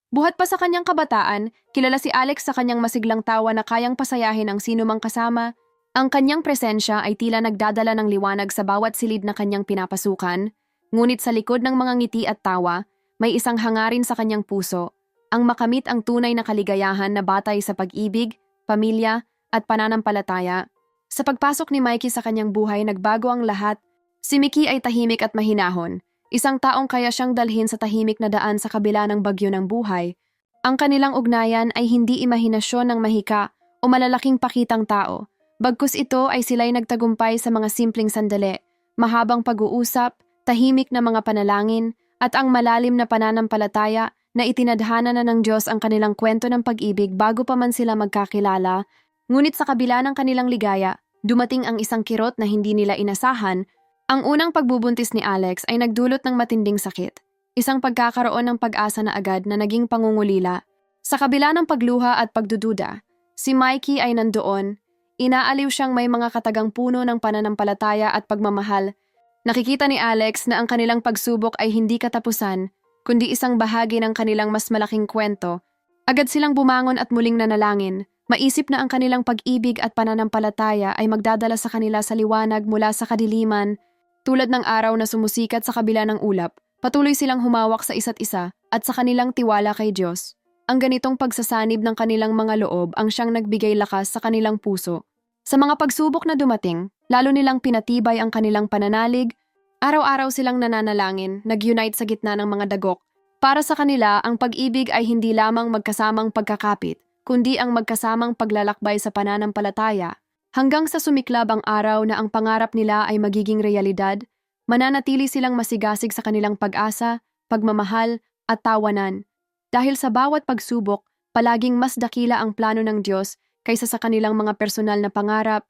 Buhat pa sa kanyang kabataan, kilala si Alex sa kanyang masiglang tawa na kayang pasayahin ang sinumang kasama. Ang kanyang presensya ay tila nagdadala ng liwanag sa bawat silid na kanyang pinapasukan, ngunit sa likod ng mga ngiti at tawa, may isang hangarin sa kanyang puso, ang makamit ang tunay na kaligayahan na batay sa pag-ibig, pamilya, at pananampalataya. Sa pagpasok ni Mikey sa kanyang buhay, nagbago ang lahat. Si Mickey ay tahimik at mahinahon, isang taong kaya siyang dalhin sa tahimik na daan sa kabila ng bagyo ng buhay. Ang kanilang ugnayan ay hindi imahinasyon ng mahika o malalaking pakitang tao. Bagkus ito ay sila'y nagtagumpay sa mga simpleng sandali, mahabang pag-uusap, tahimik na mga panalangin, at ang malalim na pananampalataya na itinadhana na ng Diyos ang kanilang kwento ng pag-ibig bago pa man sila magkakilala. Ngunit sa kabila ng kanilang ligaya, dumating ang isang kirot na hindi nila inasahan. Ang unang pagbubuntis ni Alex ay nagdulot ng matinding sakit, isang pagkakaroon ng pag-asa na agad na naging pangungulila. Sa kabila ng pagluha at pagdududa, si Mikey ay nandoon. Inaaliw siyang may mga katagang puno ng pananampalataya at pagmamahal. Nakikita ni Alex na ang kanilang pagsubok ay hindi katapusan, kundi isang bahagi ng kanilang mas malaking kwento. Agad silang bumangon at muling nanalangin, maisip na ang kanilang pag-ibig at pananampalataya ay magdadala sa kanila sa liwanag mula sa kadiliman. Tulad ng araw na sumusikat sa kabila ng ulap, patuloy silang humawak sa isa't isa at sa kanilang tiwala kay Diyos. Ang ganitong pagsasanib ng kanilang mga loob ang siyang nagbigay lakas sa kanilang puso. Sa mga pagsubok na dumating, lalo nilang pinatibay ang kanilang pananalig. Araw-araw silang nananalangin, nag-unite sa gitna ng mga dagok. Para sa kanila, ang pag-ibig ay hindi lamang magkasamang pagkakapit, kundi ang magkasamang paglalakbay sa pananampalataya. Hanggang sa sumiklab ang araw na ang pangarap nila ay magiging realidad, mananatili silang masigasig sa kanilang pag-asa, pagmamahal, at tawanan. Dahil sa bawat pagsubok, palaging mas dakila ang plano ng Diyos kaysa sa kanilang mga personal na pangarap.